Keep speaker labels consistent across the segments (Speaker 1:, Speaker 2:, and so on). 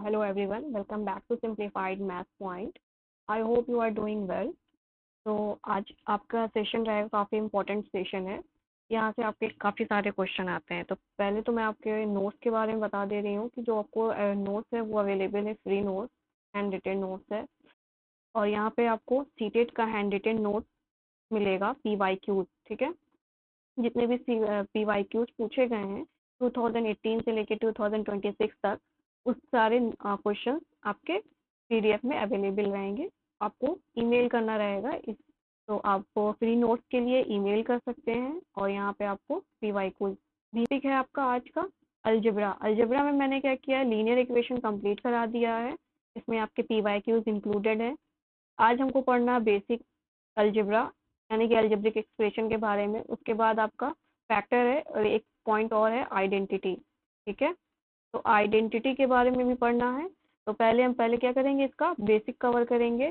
Speaker 1: Hello everyone, welcome back to Simplified Math Point. I hope you are doing well. तो आज आपका session रहेगा, काफ़ी इम्पोर्टेंट सेशन है। यहाँ से आपके काफ़ी सारे क्वेश्चन आते हैं। तो पहले तो मैं आपके नोट्स के बारे में बता दे रही हूँ कि जो आपको नोट्स है वो अवेलेबल है, free notes, hand retain notes है। और यहाँ पे आपको सीटेट का हैंड रिटेन नोट मिलेगा, PYQs, ठीक है। जितने भी PYQs पूछे गए हैं 2018 से लेकर 2026 तक, उस सारे क्वेश्चन आपके PDF में अवेलेबल रहेंगे। आपको ईमेल करना रहेगा तो आप फ्री नोट्स के लिए ईमेल कर सकते हैं। और यहाँ पे आपको PYQs भी है। आपका आज का अलजेब्रा में मैंने क्या किया है, लीनियर इक्वेशन कंप्लीट करा दिया है। इसमें आपके PYQs इंक्लूडेड है। आज हमको पढ़ना बेसिक अलजेब्रा यानी कि अलजेब्रिक एक्सप्रेशन के बारे में। उसके बाद आपका फैक्टर है और एक पॉइंट और है आइडेंटिटी, ठीक है। तो आइडेंटिटी के बारे में भी पढ़ना है। तो पहले क्या करेंगे, इसका बेसिक कवर करेंगे।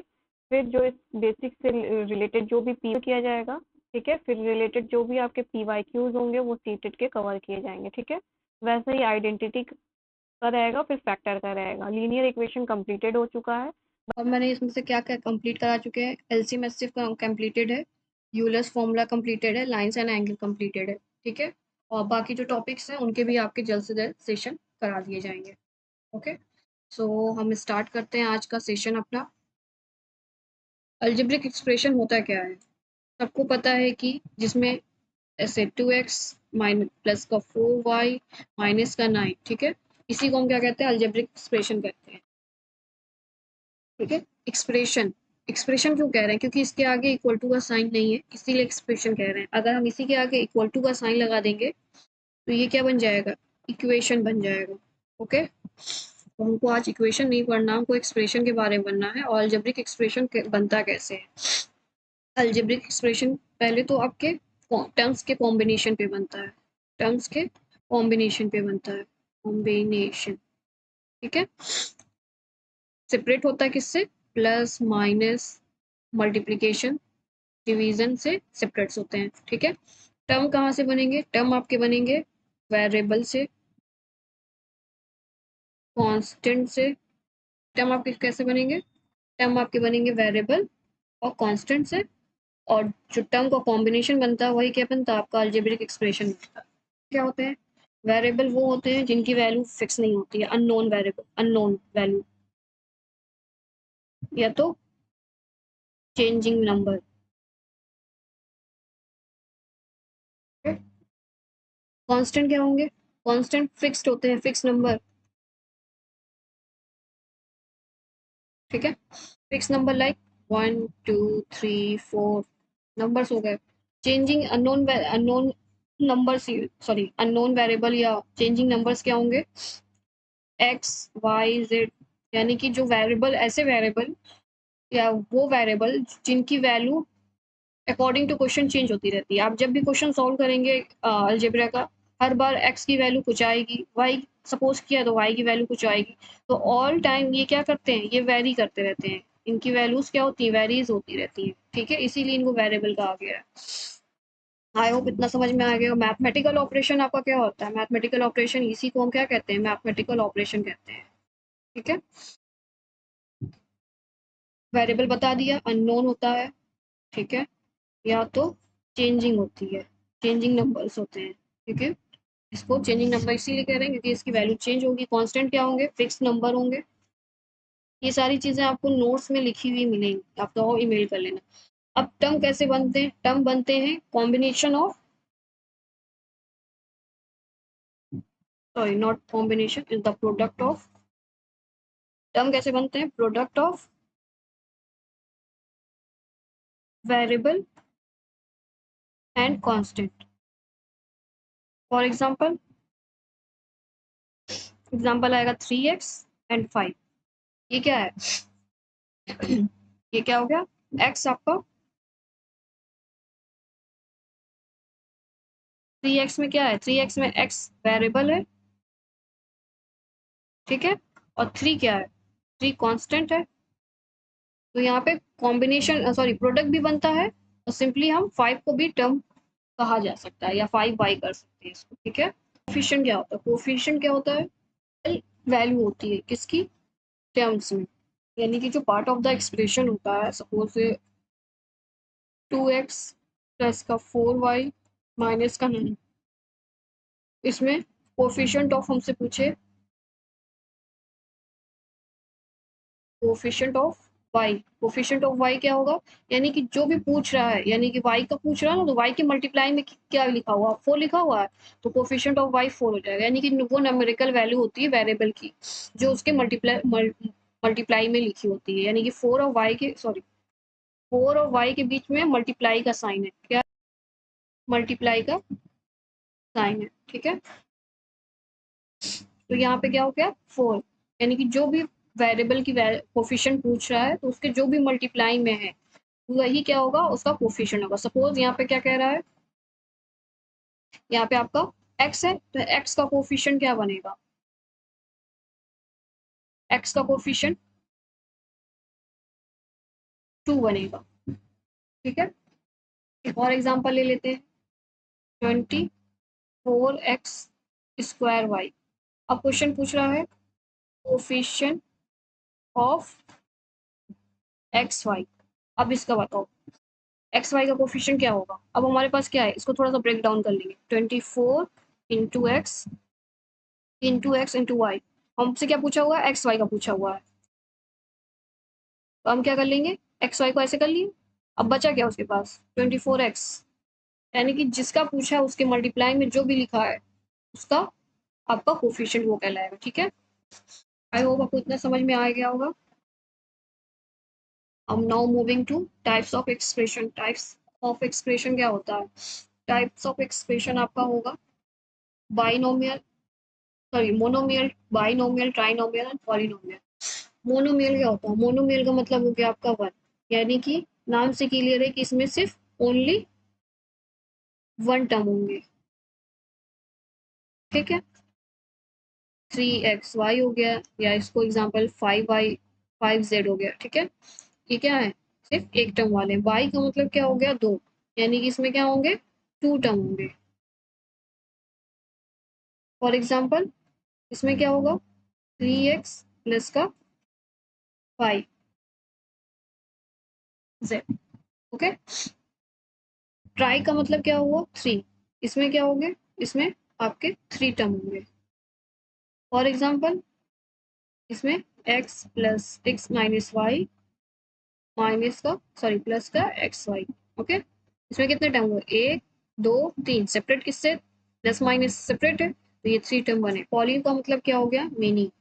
Speaker 1: फिर जो इस बेसिक से रिलेटेड जो भी पी किया जाएगा, ठीक है। फिर रिलेटेड जो भी आपके PYQs होंगे वो सीटेड के कवर किए जाएंगे, ठीक है। वैसे ही आइडेंटिटी का रहेगा, फिर फैक्टर का रहेगा। लीनियर इक्वेशन कंप्लीटेड हो चुका है।
Speaker 2: और मैंने इसमें से क्या क्या कंप्लीट करा चुके हैं। एलसीएम एचसीएफ कंप्लीटेड है, यूलर्स फॉर्मूला कंप्लीटेड है, लाइंस एंड एंगल कंप्लीटेड है, ठीक है। और बाकी जो टॉपिक्स हैं उनके भी आपके जल्द से जल्द सेशन करा दिए जाएंगे। ओके, सो हम स्टार्ट करते हैं आज का सेशन अपना। अलजेब्रिक एक्सप्रेशन होता क्या है, सबको पता है कि जिसमें ऐसे 2x माइनस प्लस का 4y माइनस का 9, ठीक है। इसी को हम क्या कहते हैं, अलजेब्रिक एक्सप्रेशन कहते हैं, ठीक है। एक्सप्रेशन एक्सप्रेशन क्यों कह रहे हैं, क्योंकि इसके आगे इक्वल टू का साइन नहीं है, इसीलिए एक्सप्रेशन कह रहे हैं। अगर हम इसी के आगे इक्वल टू का साइन लगा देंगे तो ये क्या बन जाएगा, इक्वेशन बन जाएगा। ओके, तो हमको आज इक्वेशन नहीं पढ़ना, हमको एक्सप्रेशन के बारे में बनना है। और अलजेब्रिक एक्सप्रेशन बनता कैसे है। अलजेब्रिक एक्सप्रेशन पहले तो आपके टर्म्स के कॉम्बिनेशन पे बनता है, टर्म्स के कॉम्बिनेशन पे बनता है, कॉम्बिनेशन, ठीक है। सेपरेट होता है किससे, प्लस माइनस मल्टीप्लिकेशन डिवीजन से सेपरेट्स होते हैं, ठीक है। टर्म कहाँ से बनेंगे, टर्म आपके बनेंगे वेरिएबल से, कांस्टेंट से। टर्म आपके कैसे बनेंगे, टर्म आपके बनेंगे वेरिएबल और कांस्टेंट से। और जो टर्म का कॉम्बिनेशन बनता है वही क्या बनता है, आपका अलजेब्रिक एक्सप्रेशन बनता है। क्या होते हैं, वेरिएबल वो होते हैं जिनकी वैल्यू फिक्स नहीं होती है, अननोन वेरिएबल, अननोन वैल्यू, या तो चेंजिंग नंबर। कांस्टेंट क्या होंगे, कांस्टेंट फिक्स्ड होते हैं, फिक्स नंबर, ठीक है। फिक्स नंबर लाइक 1 2 3 4 नंबर्स हो गए। Changing unknown unknown numbers, sorry unknown variable या चेंजिंग नंबर्स क्या होंगे, एक्स वाई जेड। यानी कि जो वेरिएबल, ऐसे वेरिएबल या वो वेरिएबल जिनकी value according to question change होती रहती है। आप जब भी क्वेश्चन सॉल्व करेंगे अलजेब्रा का, हर बार एक्स की वैल्यू कुछ आएगी, वाई सपोज किया तो वाई की वैल्यू कुछ आएगी। तो ऑल टाइम ये क्या करते हैं, ये वेरी करते रहते हैं, इनकी वैल्यूज क्या होती है, वेरीज होती रहती है, ठीक है। इसीलिए इनको वेरिएबल कहा गया है। आई होप इतना समझ में आ गया। मैथमेटिकल ऑपरेशन आपका क्या होता है, मैथमेटिकल ऑपरेशन इसी को हम क्या कहते हैं, मैथमेटिकल ऑपरेशन कहते हैं, ठीक है। वेरिएबल बता दिया, अननोन होता है, ठीक है, या तो चेंजिंग होती है, चेंजिंग नंबर्स होते हैं, ठीक है। इसको चेंजिंग नंबर इसीलिए कह रहे हैं क्योंकि इसकी वैल्यू चेंज होगी। कांस्टेंट क्या होंगे, फिक्स नंबर होंगे। ये सारी चीजें आपको नोट्स में लिखी हुई मिलेंगी, आप तो ईमेल कर लेना। अब टर्म कैसे बनते हैं, टर्म बनते हैं combination of, sorry not combination, is the product of. Term कैसे बनते हैं, product of variable and constant. For example, example आएगा 3x एंड 5। ये क्या है ये क्या हो गया, x आपका 3x में क्या है, 3x में x वेरिएबल है, ठीक है। और 3 क्या है, 3 कांस्टेंट है। तो यहाँ पे कॉम्बिनेशन, सॉरी प्रोडक्ट भी बनता है। और सिंपली हम 5 को भी टर्म कहा जा सकता है, या 5 बाई कर सकते हैं इसको, ठीक है। कोफिशिएंट क्या होता है, कोफिशिएंट क्या होता है, वैल्यू होती है किसकी, टर्म्स में, यानी कि जो पार्ट ऑफ द एक्सप्रेशन होता है, सपोज 2x प्लस का 4y माइनस का 9, इसमें कोफिशिएंट ऑफ हमसे पूछे coefficient of y, coefficient of y क्या होगा, यानी कि जो भी पूछ रहा है, यानी कि y का पूछ रहा है ना, तो y के मल्टीप्लाई में क्या लिखा हुआ, 4 लिखा हुआ है, तो कोफिशिएंट ऑफ y 4 हो जाएगा, यानी कि वो न्यूमेरिकल वैल्यू होती है वेरिएबल की, जो उसके मल्टीप्लाई में लिखी होती है, यानी कि 4 और y के, सॉरी 4 और y के बीच में मल्टीप्लाई का साइन है, क्या मल्टीप्लाई का साइन है, ठीक है। तो यहाँ पे क्या हो गया 4, यानी कि जो भी वेरिएबल की कोफिशिएंट पूछ रहा है, तो उसके जो भी मल्टीप्लाई में है वही क्या होगा, उसका कोफिशिएंट होगा। सपोज यहाँ पे क्या कह रहा है, यहाँ पे आपका x है, तो x का कोफिशिएंट क्या बनेगा, x का कोफिशिएंट 2 बनेगा, ठीक है। एक और एग्जांपल ले लेते हैं, 24x स्क्वायर वाई। अब क्वेश्चन पूछ रहा है कोफिशिएंट ऑफ एक्स वाई। अब इसका बताओ एक्स वाई का कोफिशिएंट क्या होगा। अब हमारे पास क्या है, इसको थोड़ा सा ब्रेक डाउन कर लेंगे, 24 इंटू एक्स इंटू वाई। हमसे क्या पूछा हुआ है, एक्स वाई का पूछा हुआ है, तो हम क्या कर लेंगे, एक्स वाई को ऐसे कर लिए। अब बचा क्या उसके पास 24x, यानी कि जिसका पूछा है उसके मल्टीप्लाई में जो भी लिखा है उसका आपका कोफिशिएंट वो कहलाएगा, ठीक है। आई होप आपको इतना समझ में आ गया होगा। अब now moving two types of expression. Types of expression क्या होता है, टाइप्स ऑफ एक्सप्रेशन आपका होगा binomial, sorry monomial, binomial, trinomial and polynomial. Monomial क्या होता है, मोनोमियल का मतलब हो गया आपका वन, यानी कि नाम से क्लियर है कि इसमें सिर्फ ओनली वन टर्म होंगे, ठीक है। 3xy हो गया, या इसको एग्जांपल 5y 5z हो गया, ठीक है। ये क्या है, सिर्फ एक टर्म वाले। y का मतलब क्या हो गया 2, यानी कि इसमें क्या होंगे 2 टर्म होंगे। फॉर एग्जांपल इसमें क्या होगा 3x प्लस का 5z, ओके। ट्राई का मतलब क्या हुआ 3, इसमें क्या होंगे, इसमें आपके 3 टर्म होंगे। फॉर एग्जांपल इसमें x plus x minus Y minus का, सॉरी प्लस का एक्स वाई, ओके। इसमें कितने टर्म हुए, 1 2 3, सेपरेट किससे, प्लस माइनस सेपरेट है, तो ये 3 टर्म बने। पॉली का मतलब क्या हो गया मेनी,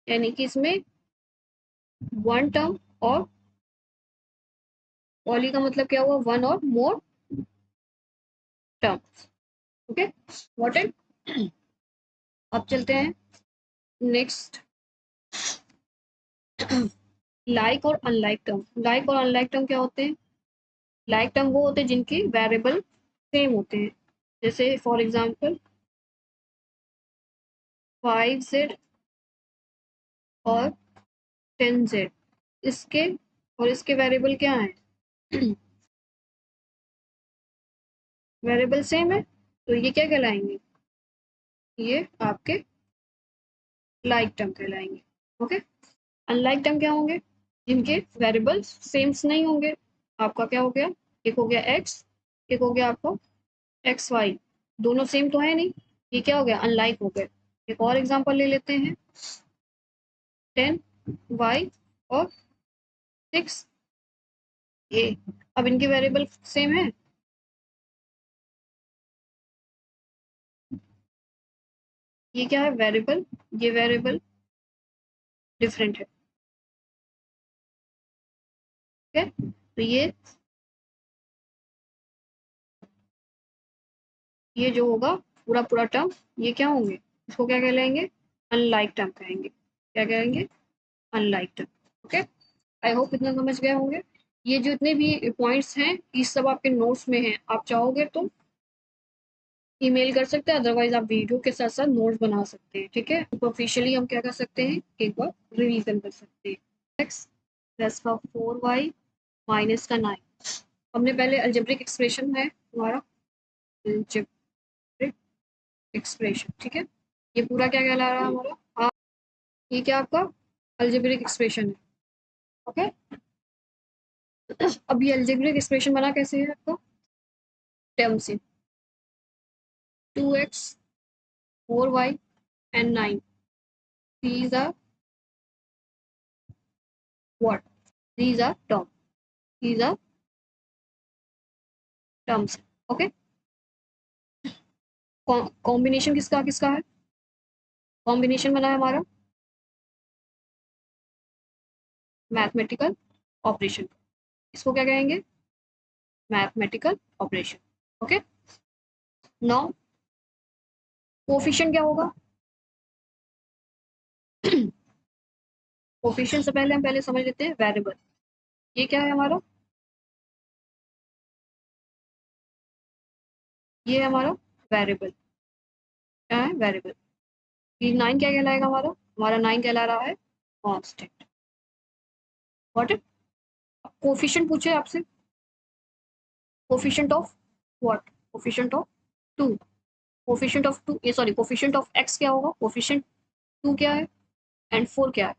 Speaker 2: यानी कि इसमें वन टर्म, और पॉली का मतलब क्या हुआ वन और मोर टर्म, ओके वॉट इट। अब चलते हैं नेक्स्ट, लाइक और अनलाइक टर्म। लाइक और अनलाइक टर्म क्या होते हैं, लाइक टर्म वो होते हैं जिनके वेरिएबल सेम होते हैं, जैसे फॉर एग्जांपल 5z और 10z, इसके और इसके वेरिएबल क्या है वेरिएबल सेम है, तो ये क्या कहलाएंगे, ये आपके लाइक टर्म कहलाएंगे, ओके। अनलाइक टर्म क्या होंगे, जिनके वेरिएबल सेम्स नहीं होंगे। आपका क्या हो गया, एक हो गया एक्स, एक हो गया आपको एक्स वाई, दोनों सेम तो है नहीं, ये क्या हो गया अनलाइक हो गए। एक और एग्जांपल ले लेते हैं, 10y और 6a। अब इनके वेरिएबल सेम है, ये क्या है वेरिएबल, ये वेरिएबल डिफरेंट है, ठीक है। तो ये जो होगा पूरा पूरा टर्म, ये क्या होंगे, इसको क्या कहलाएंगे अनलाइक टर्म कहेंगे, क्या कहेंगे unlike term, okay. I hope इतना समझ गए होंगे। ये जो इतने भी पॉइंट्स हैं ये सब आपके नोट्स में हैं, आप चाहोगे तो ईमेल कर सकते हैं, अदरवाइज आप वीडियो के साथ साथ नोट्स बना सकते हैं, ठीक है। ऑफिशियली हम क्या कर सकते हैं, एक बार रिवीजन कर सकते हैं। एक्स प्लस का 4y माइनस का 9, हमने पहले अलजेब्रिक एक्सप्रेशन है हमारा, अलजेब्रिक एक्सप्रेशन, ठीक है। ये पूरा क्या कहला रहा है हमारा ये क्या आपका अलजेब्रिक एक्सप्रेशन है। ओके, अब ये अलजेब्रिक एक्सप्रेशन बना कैसे है आपका, टर्म से 2x 4y and 9, these are what, these are term, these are terms। Okay, combination किसका किसका है, कॉम्बिनेशन बना है हमारा मैथमेटिकल ऑपरेशन, इसको क्या कहेंगे, mathematical operation. Okay, now coefficient क्या होगा, कोफिशिएंट से पहले हम समझ लेते हैं वेरिएबल। ये क्या है हमारा, ये है हमारा वेरिएबल, क्या है वेरिएबल। ये 9 क्या कहलाएगा हमारा, हमारा 9 कहला रहा है कांस्टेंट। व्हाट इट, कोफिशिएंट पूछे आपसे, coefficient of what, coefficient of 2, coefficient of 2, ये सॉरी कोफिशिएंट ऑफ x क्या होगा, कोफिशिएंट 2 क्या है एंड 4 क्या है,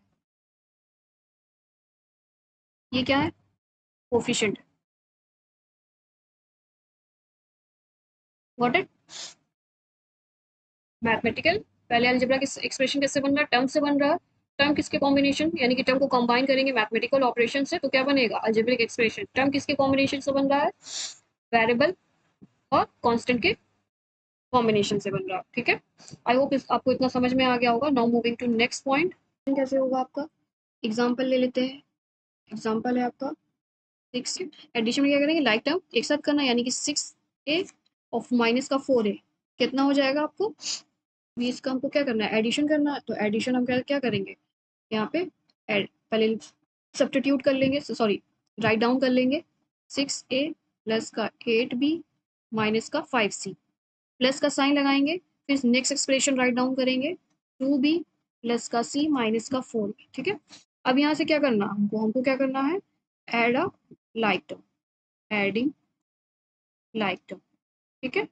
Speaker 2: ये क्या है कोफिशिएंट। व्हाट इट, मैथमेटिकल, पहले अलजेब्रा की एक्सप्रेशन कैसे बन रहा है, टर्म से बन रहा है, टर्म किसके कॉम्बिनेशन, यानी कि टर्म को कंबाइन करेंगे मैथमेटिकल ऑपरेशन से तो क्या बनेगा अलजेब्रिक एक्सप्रेशन। टर्म किसके कॉम्बिनेशन से बन रहा है, वेरिएबल और कांस्टेंट के कॉम्बिनेशन से बन रहा है। ठीक है, आई होप आपको इतना समझ में आ गया होगा। Now moving to next point, कैसे होगा आपका, एग्जाम्पल ले लेते हैं। एग्जाम्पल है आपका 6, एडिशन में क्या करेंगे, लाइक टर्म एक साथ करना, यानी कि 6a ऑफ माइनस का 4a कितना हो जाएगा आपको, 20 का हमको क्या करना है, एडिशन करना है। तो एडिशन हम क्या क्या करेंगे, यहाँ पे पहले सब्स्टिट्यूट कर लेंगे, सॉरी राइट डाउन कर लेंगे, 6a प्लस का 8b माइनस का 5c, प्लस का साइन लगाएंगे, फिर नेक्स्ट एक्सप्रेशन राइट डाउन करेंगे, 2b प्लस का c माइनस का 4b। ठीक है, अब यहाँ से क्या करना हमको, हमको क्या करना है, add a like term, adding like term. ठीक है,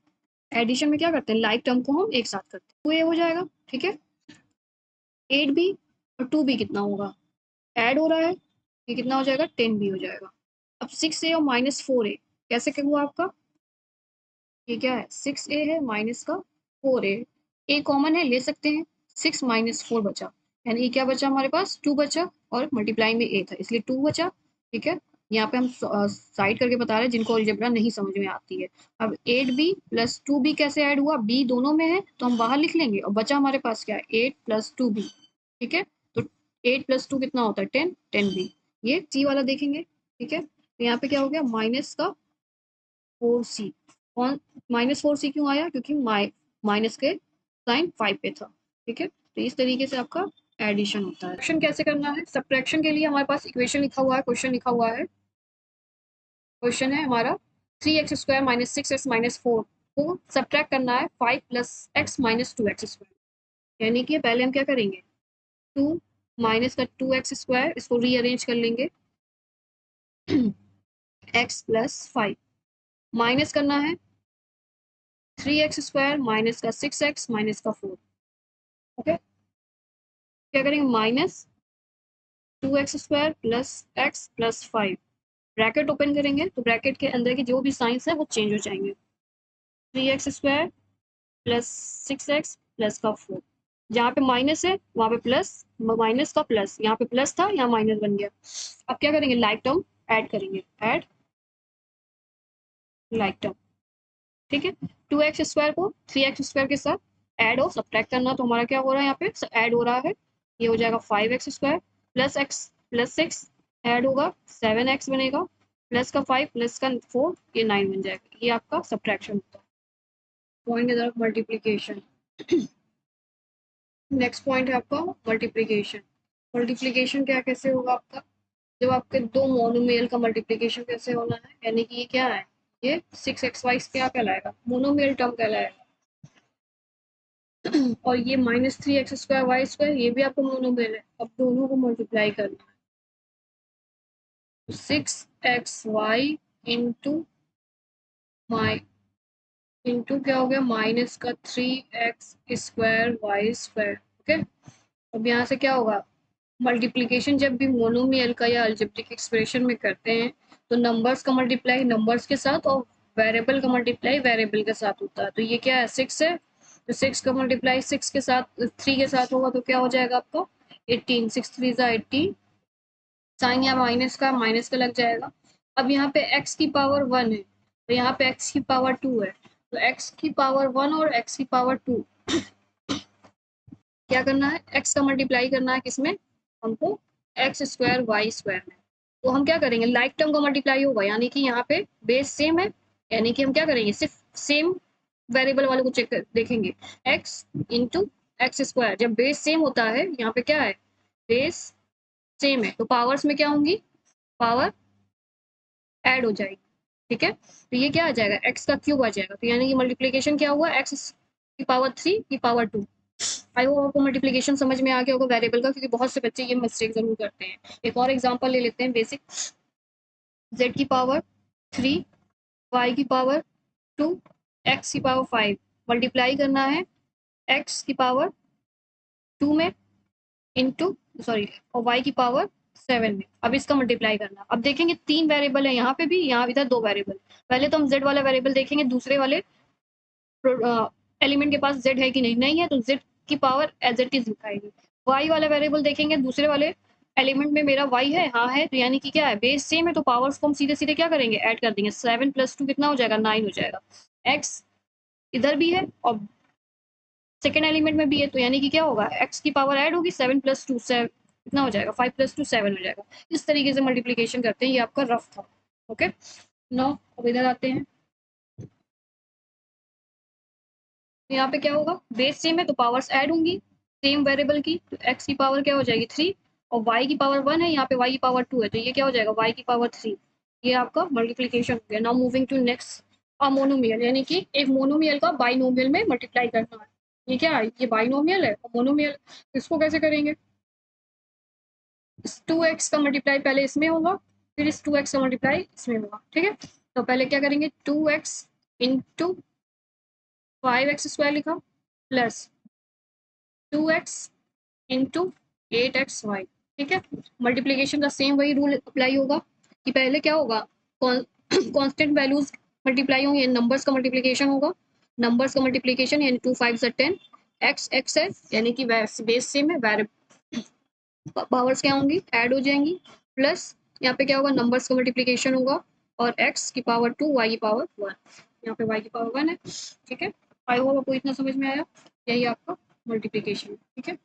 Speaker 2: एडिशन में क्या करते हैं, लाइक टर्म को हम एक साथ करते हैं, तो ये हो जाएगा। ठीक है, 8b और 2b कितना होगा, ऐड हो रहा है, ये कितना हो जाएगा, 10b हो जाएगा। अब 6a और माइनस 4a कैसे क्या हुआ आपका, ये क्या है 6a है माइनस का 4a, a कॉमन है ले सकते हैं, 6 माइनस 4 बचा, यानी ये क्या बचा हमारे पास 2 बचा, और मल्टीप्लाई में a था इसलिए 2 बचा। ठीक है, यहाँ पे हम साइड करके बता रहे हैं जिनको अलजेब्रा नहीं समझ में आती है। अब 8b प्लस 2b कैसे ऐड हुआ, b दोनों में है तो हम बाहर लिख लेंगे, और बचा हमारे पास क्या है 8 प्लस 2b। ठीक है, तो 8 प्लस 2 कितना होता है 10, 10b, ये c वाला देखेंगे। ठीक है, तो यहाँ पे क्या हो गया माइनस का 4c, कौन माइनस 4c क्यों आया, क्योंकि माइनस के साइन 5 पे था। ठीक है, तो इस तरीके से आपका एडिशन होता है। सब्ट्रैक्शन कैसे करना है, सब्ट्रैक्शन के लिए हमारे पास इक्वेशन लिखा हुआ है, क्वेश्चन लिखा हुआ है, क्वेश्चन है हमारा 3x² माइनस 6x माइनस 4 को सब्ट्रैक्ट करना है 5 प्लस x माइनस 2x², यानी कि पहले हम क्या करेंगे 2 माइनस का 2x², इसको रीअरेंज कर लेंगे x प्लस 5, माइनस करना है 3x² माइनस का 6x माइनस का 4। ओके, क्या करेंगे minus 2x² plus x plus 5, bracket open करेंगे तो ब्रैकेट के अंदर के जो भी साइंस है वो चेंज हो जाएंगे, 3x² प्लस 6x प्लस का 4, जहाँ पे माइनस है वहाँ पे प्लस, माइनस का प्लस, यहाँ पे प्लस था यहाँ माइनस बन गया। अब क्या करेंगे लाइक टर्म ऐड करेंगे, ऐड लाइक टर्म। ठीक है, 2x² को 3x² के साथ ऐड और सब्ट्रैक्ट करना, तो हमारा क्या हो रहा है यहाँ पे ऐड हो रहा है, ये हो जाएगा 5x² plus x plus 6 add होगा 7x बनेगा, प्लस का 5 प्लस का 4 ये 9 बन जाएगा, ये आपका सब्ट्रैक्शन होता है। पॉइंट की तरफ मल्टीप्लीकेशन, नेक्स्ट पॉइंट है आपका मल्टीप्लीकेशन। मल्टीप्लीकेशन क्या कैसे होगा आपका, जब आपके दो मोनोमियल का मल्टीप्लीकेशन कैसे होना है, यानी कि ये क्या है, ये 6xy क्या कहलाएगा, मोनोमियल टर्म कहलाएगा, और ये माइनस 3x² y² ये भी आपको मोनोमियल है। अब दोनों को मल्टीप्लाई करना है, 6xy इंटू माई इंटू क्या हो गया माइनस का 3x² y²। ओके, अब यहाँ से क्या होगा, मल्टीप्लिकेशन जब भी मोनोमियल का या अलजेब्रिक एक्सप्रेशन में करते हैं तो नंबर्स का मल्टीप्लाई नंबर्स के साथ और वेरिएबल का मल्टीप्लाई वेरिएबल के साथ होता है। तो ये क्या है, 6 है, तो 6 का मल्टीप्लाई 6 के साथ 3 के साथ होगा तो क्या हो जाएगा आपका 18, 6 3 जा 18, साइन या माइनस का लग जाएगा। अब यहाँ पे x की पावर 1 है तो यहाँ पे x की पावर 2 है, तो x की पावर 1 और x की पावर 2 क्या करना है, x का मल्टीप्लाई करना है किसमें, हमको एक्स स्क्वायर वाई स्क्वायर में। तो हम क्या करेंगे, लाइक टर्म का मल्टीप्लाई होगा, यानी कि यहाँ पे बेस सेम है, यानी कि हम क्या करेंगे, सिर्फ सेम वेरिएबल वाले को चेक देखेंगे, x इंटू एक्स स्क्वायर। जब बेस सेम होता है, यहाँ पे क्या है, बेस सेम है, तो पावर्स में क्या होंगी, पावर ऐड हो जाएगी। ठीक है, तो ये क्या आ जाएगा, x का क्यूब आ जाएगा, तो यानी कि मल्टीप्लीकेशन क्या हुआ, x की पावर 3 की पावर 2। आई होप आपको मल्टीप्लिकेशन समझ में आ गया होगा वेरिएबल का, क्योंकि बहुत से बच्चे ये मिस्टेक जरूर करते हैं। एक और एग्जांपल ले लेते हैं बेसिक, z की पावर 3, y की पावर 2, x की पावर 5, मल्टीप्लाई करना है x की पावर 2 में इंटू सॉरी और y की पावर 7 में। अब इसका मल्टीप्लाई करना, अब देखेंगे 3 वेरिएबल है यहाँ पे भी, यहाँ इधर 2 वेरिएबल। पहले तो हम z वाला वेरिएबल देखेंगे, दूसरे वाले एलिमेंट के पास z है कि नहीं, नहीं है तो z की पावर एज इट इज लिखाएंगे। y वाला वेरिएबल देखेंगे, दूसरे वाले एलिमेंट में मेरा y है, हाँ है, तो यानी कि क्या है, बेस सेम है, तो पावर्स को हम सीधे सीधे क्या करेंगे, ऐड कर देंगे। 7 + 2 कितना हो जाएगा, 9 हो जाएगा। x इधर भी है और सेकेंड एलिमेंट में भी है, तो यानी कि क्या होगा, x की पावर ऐड होगी, 7 + 2 7 कितना हो जाएगा, 5 + 2 7 हो जाएगा। इस तरीके से मल्टीप्लीकेशन करते हैं, ये आपका रफ था। ओके, नो अब इधर आते हैं, तो यहाँ पे क्या होगा, बेस सेम है तो पावर्स ऐड होंगी सेम वेरिएबल की, तो x की पावर क्या हो जाएगी 3 और y की पावर 1 है, यहाँ पे y की पावर 2 है, तो ये क्या हो जाएगा, y की पावर 3। ये आपका मल्टीप्लिकेशन हो गया। Now moving to next, a monomial, यानी कि एक मोनोमियल का बाइनोमियल में मल्टीप्लाई करना है। ये क्या है, ये बाइनोमियल है और मोनोमियल, इसको कैसे करेंगे, 2x का मल्टीप्लाई पहले इसमें होगा, फिर इस 2x का मल्टीप्लाई इसमें होगा। ठीक है, तो पहले क्या करेंगे, 2x इंटू 5x² लिखा प्लस 2x इंटू 8xy। ठीक है, मल्टीप्लीकेशन का सेम वही रूल अप्लाई होगा कि पहले क्या होगा, कांस्टेंट वैल्यूज मल्टीप्लाई होंगे, नंबर्स का मल्टीप्लीकेशन होगा, नंबर्स का मल्टीप्लीकेशन यानी 2 5 10, x है यानी कि बेस सेम है, पावर्स क्या होंगी, ऐड हो जाएंगी, प्लस यहाँ पे क्या होगा, नंबर्स का मल्टीप्लीकेशन होगा और x की पावर 2 y की पावर 1, यहाँ पे y की पावर 1 है। ठीक है, आई होप आपको इतना समझ में आया, यही आपका मल्टीप्लीकेशन। ठीक है,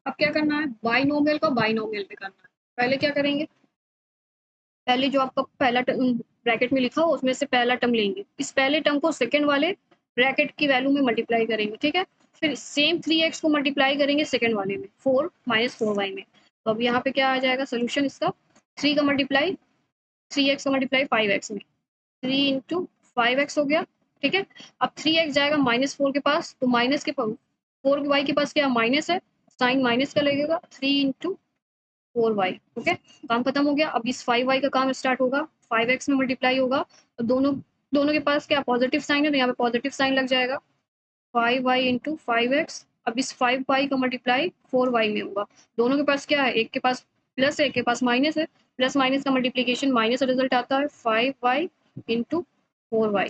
Speaker 2: अब क्या करना है, बाइनोमियल का बाइनोमियल पे करना है। पहले क्या करेंगे, पहले जो आपका पहला टर्म ब्रैकेट में लिखा हो उसमें से पहला टर्म लेंगे, इस पहले टर्म को सेकंड वाले ब्रैकेट की वैल्यू में मल्टीप्लाई करेंगे। ठीक है, फिर सेम 3x को मल्टीप्लाई करेंगे सेकंड वाले में, 4 - 4y में। तो अब यहाँ पे क्या आ जाएगा सोल्यूशन इसका, 3 का मल्टीप्लाई 3x का मल्टीप्लाई 5x में, 3 इंटू 5x हो गया। ठीक है, अब 3x जाएगा -4 के पास, तो माइनस के 4 y के पास क्या माइनस है, साइन माइनस का लगेगा, 3 इंटू 4y। ओके, काम खत्म हो गया। अब इस 5y का काम स्टार्ट होगा, 5x में मल्टीप्लाई होगा, तो दोनों दोनों के पास क्या पॉजिटिव साइन है, तो यहाँ पे पॉजिटिव साइन लग जाएगा, 5y इंटू 5x। अब इस 5y का मल्टीप्लाई 4y में होगा, दोनों के पास क्या है, एक के पास प्लस है, एक के पास माइनस है, प्लस माइनस का मल्टीप्लीकेशन माइनस रिजल्ट आता है, 5y इंटू 4y।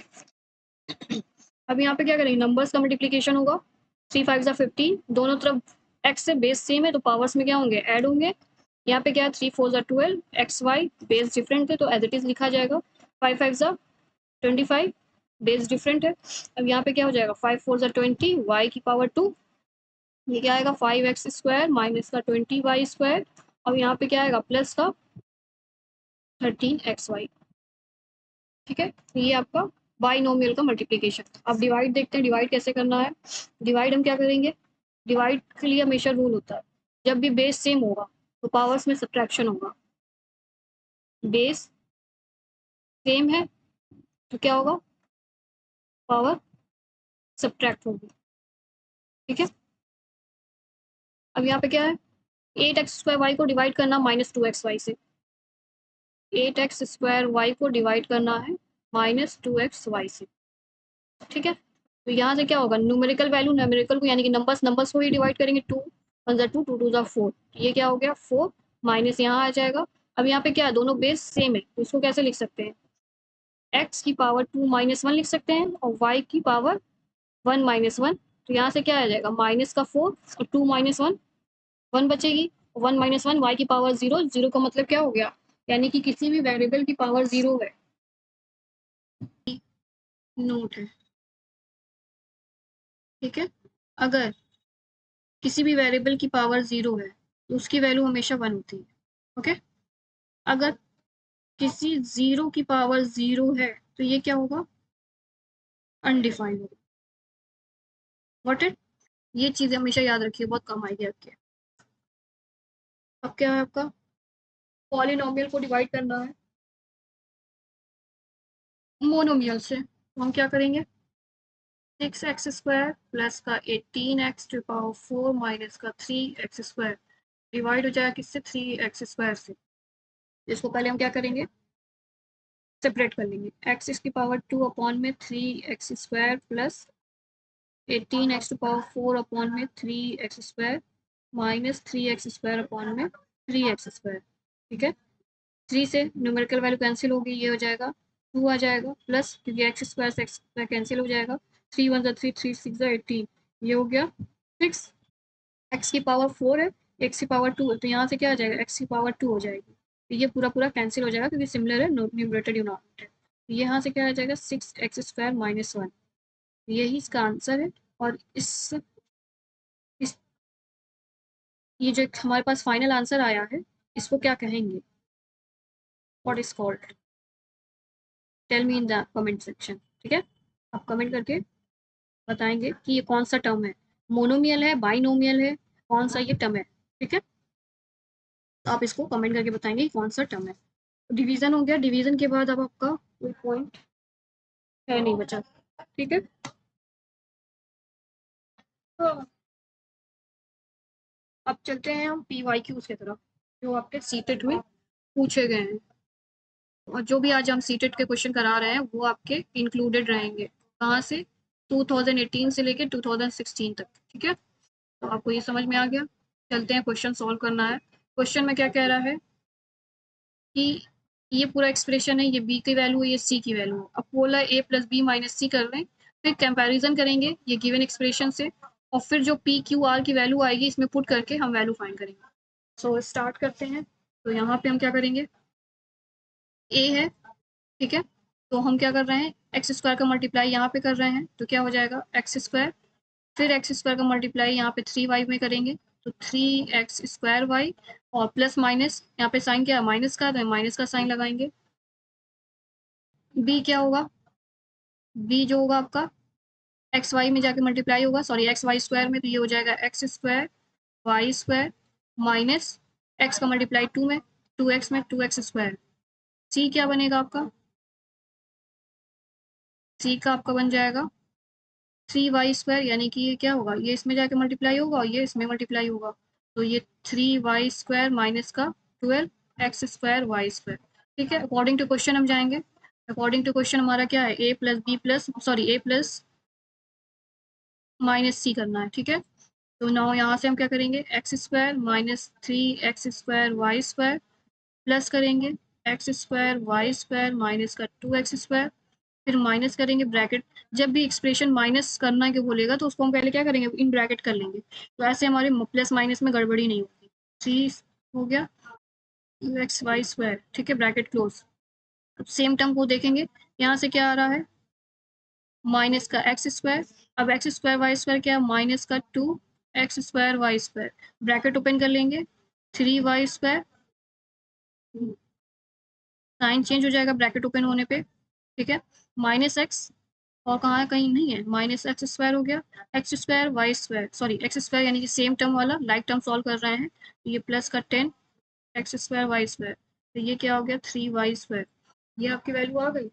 Speaker 2: अब यहाँ पे क्या करेंगे, नंबर्स का मल्टीप्लीकेशन होगा, 3 5 जा 15, दोनों तरफ x से बेस सेम है तो पावर्स में क्या होंगे, ऐड होंगे। यहाँ पे क्या है, 3 4 जा 12, एक्स वाई बेस डिफरेंट है तो एज इट इज लिखा जाएगा, 5 5 जा 25 बेस डिफरेंट है। अब यहाँ पे क्या हो जाएगा, 5 4 जा 20, y की पावर 2, ये क्या आएगा 5x² माइनस का 20y²। अब यहाँ पे क्या आएगा, प्लस का 13xy। ठीक है, ये आपका बाइनोमियल का मल्टीप्लिकेशन। अब डिवाइड देखते हैं, डिवाइड कैसे करना है। डिवाइड हम क्या करेंगे, डिवाइड के लिए हमेशा रूल होता है, जब भी बेस सेम होगा तो पावर्स में सब्ट्रैक्शन होगा, बेस सेम है तो क्या होगा, पावर सब्ट्रैक्ट होगी। ठीक है, अब यहाँ पे क्या है, 8x² y को डिवाइड करना -2xy से, 8x² y को डिवाइड करना है -2xy से। ठीक है, तो यहाँ से क्या होगा, न्यूमेरिकल वैल्यू न्यूमेरिकल को यानी कि नंबर्स को ही डिवाइड करेंगे, 2 1 ज़ा 2, 2 2 ज़ा 4, ये क्या हो गया 4 माइनस यहाँ आ जाएगा। अब यहाँ पे क्या है, दोनों बेस सेम है, तो इसको कैसे लिख सकते हैं, x की पावर 2 माइनस 1 लिख सकते हैं और y की पावर 1 माइनस 1। तो यहाँ से क्या आ जाएगा, माइनस का 4 और 2 माइनस 1, 1 बचेगी, 1 माइनस 1 y की पावर 0, 0 का मतलब क्या हो गया, यानी कि किसी भी वेरिएबल की पावर 0 है। नोट है, ठीक है, अगर किसी भी वेरिएबल की पावर 0 है तो उसकी वैल्यू हमेशा 1 होती है। ओके, अगर किसी 0 की पावर 0 है तो ये क्या होगा, अनडिफाइंड होगा। व्हाट इट, ये चीज़ें हमेशा याद रखिए, बहुत कम आएगी आपके। अब क्या है आपका, पॉलिनोमियल को डिवाइड करना है मोनोमियल से, तो हम क्या करेंगे, 6x² प्लस का 18x टू पावर 4 माइनस का 3x² डिवाइड हो जाएगा किससे, 3x² से। इसको पहले हम क्या करेंगे, सेपरेट कर लेंगे, x इसकी पावर 2 अपॉन में 3x² plus 18x to power 4 upon में 3x² माइनस 3x² अपॉन में 3x²। ठीक है, 3 से न्यूमेरिकल वैल्यू कैंसिल होगी, ये हो जाएगा 2 आ जाएगा, प्लस क्योंकि x² से x² कैंसिल हो जाएगा, 3 1 3, 3 6 18, ये हो गया 6। x की पावर 4 है, x की पावर 2 है, तो यहाँ से क्या आ जाएगा, x की पावर 2 हो जाएगी, तो ये पूरा पूरा कैंसिल हो जाएगा क्योंकि सिमिलर है, न्यूमरेटर डिनोमिनेटर। ये यहाँ से क्या आ जाएगा, 6x² माइनस 1, यही इसका आंसर है। और इस ये जो हमारे पास फाइनल आंसर आया है, इसको क्या कहेंगे, what is called, tell me in the comment section. ठीक है, आप कमेंट करके बताएंगे कि ये कौन सा टर्म है, मोनोमियल है, बाइनोमियल है, कौन सा ये टर्म है। ठीक है, तो आप इसको कमेंट करके बताएंगे कि कौन सा टर्म है। डिवीजन हो गया, डिवीजन के बाद अब आपका कोई पॉइंट है नहीं बचा। ठीक है, तो अब चलते हैं हम PYQs की तरफ, जो आपके सीटेट में पूछे गए हैं, और जो भी आज हम सीटेट के क्वेश्चन करा रहे हैं वो आपके इंक्लूडेड रहेंगे, कहाँ से, 2018 से लेके 2016 तक। ठीक है, तो आपको ये समझ में आ गया, चलते हैं क्वेश्चन सॉल्व करना है। क्वेश्चन में क्या कह रहा है कि ये पूरा एक्सप्रेशन है, ये b की वैल्यू है, ये c की वैल्यू है। अब बोला a प्लस बी माइनस सी कर रहे हैं, फिर कंपैरिजन करेंगे ये गिवन एक्सप्रेशन से, और फिर जो p q r की वैल्यू आएगी इसमें पुट करके हम वैल्यू फाइंड करेंगे। सो स्टार्ट करते हैं। तो यहाँ पे हम क्या करेंगे, a है, ठीक है, तो हम क्या कर रहे हैं, x² का मल्टीप्लाई यहाँ पे कर रहे हैं, तो क्या हो जाएगा x², फिर x² का मल्टीप्लाई यहाँ पे 3y में करेंगे, तो 3x² और प्लस माइनस यहाँ पे साइन क्या है, माइनस का, तो माइनस का साइन लगाएंगे। b क्या होगा, b जो होगा आपका एक्स वाई में जाके मल्टीप्लाई होगा, सॉरी XY² में, तो ये हो जाएगा x² y² माइनस x का मल्टीप्लाई 2 में, 2x में 2x²। c क्या बनेगा आपका, c का आपका बन जाएगा 3y², यानी कि ये क्या होगा, ये इसमें जाके मल्टीप्लाई होगा और ये इसमें मल्टीप्लाई होगा, तो ये 3y² माइनस का 12x² y²। ठीक है, अकॉर्डिंग टू क्वेश्चन हम जाएंगे। अकॉर्डिंग टू क्वेश्चन हमारा क्या है, a plus B plus sorry a plus minus C करना है। ठीक है, तो नाउ यहाँ से हम क्या करेंगे, x² minus 3x² y² plus करेंगे x² y² माइनस का 2x², फिर माइनस करेंगे ब्रैकेट। जब भी एक्सप्रेशन माइनस करना के बोलेगा तो उसको हम पहले क्या करेंगे, इन ब्रैकेट कर लेंगे, तो ऐसे हमारे प्लस माइनस में गड़बड़ी नहीं होगी। 3 हो गया 2xy², ठीक है, ब्रैकेट क्लोज। अब सेम टर्म को देखेंगे, यहाँ से क्या आ रहा है, माइनस का x², अब x² y² क्या, माइनस का 2x² y², ब्रैकेट ओपन कर लेंगे, 3y², साइन चेंज हो जाएगा ब्रैकेट ओपन होने पे। ठीक है, माइनस एक्स, और कहाँ है, कहीं नहीं है, माइनस x² हो गया, x² y², सॉरी x² यानी कि सेम टर्म वाला लाइक टर्म सॉल्व कर रहे हैं, तो ये प्लस का 10x² y², तो ये क्या हो गया 3y², ये आपकी वैल्यू आ गई।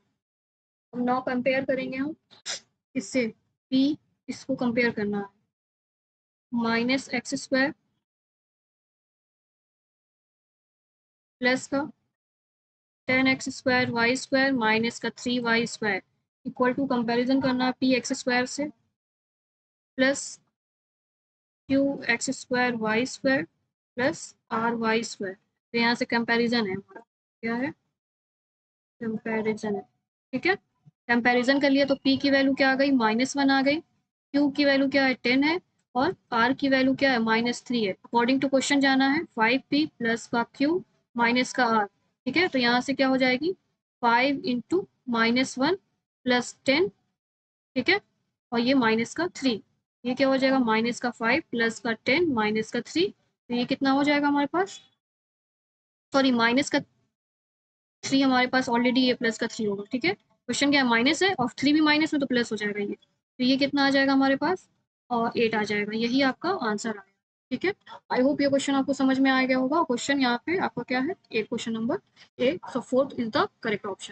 Speaker 2: अब नाउ कंपेयर करेंगे हम इससे, p, इसको कंपेयर करना है, माइनस x² प्लस का 10x² y² माइनस का 3y² इक्वल टू कंपैरिजन करना है p x² से, plus QX² Y² plus RY²। तो यहाँ से कंपैरिजन है हमारा, क्या है, कंपैरिजन है, ठीक है। कंपैरिजन कर लिया तो P की वैल्यू क्या आ गई, -1 आ गई, Q की वैल्यू क्या है 10 है, और R की वैल्यू क्या है -3 है। अकॉर्डिंग टू क्वेश्चन जाना है 5P प्लस का Q माइनस का R, ठीक है। तो यहाँ से क्या हो जाएगी 5 इंटू -1 प्लस 10, ठीक है, और ये माइनस का 3, ये क्या हो जाएगा -5 प्लस का 10 माइनस का 3, तो ये कितना हो जाएगा हमारे पास, सॉरी माइनस का 3 हमारे पास ऑलरेडी, ये प्लस का 3 होगा, ठीक है। क्वेश्चन क्या है, माइनस है और 3 भी माइनस में तो प्लस हो जाएगा ये, तो ये कितना आ जाएगा हमारे पास, और 8 आ जाएगा, यही आपका आंसर आएगा, ठीक है। आई होप ये क्वेश्चन आपको समझ में आ गया होगा। क्वेश्चन यहाँ पे आपका क्या है, A question number A, so 4th is the correct option.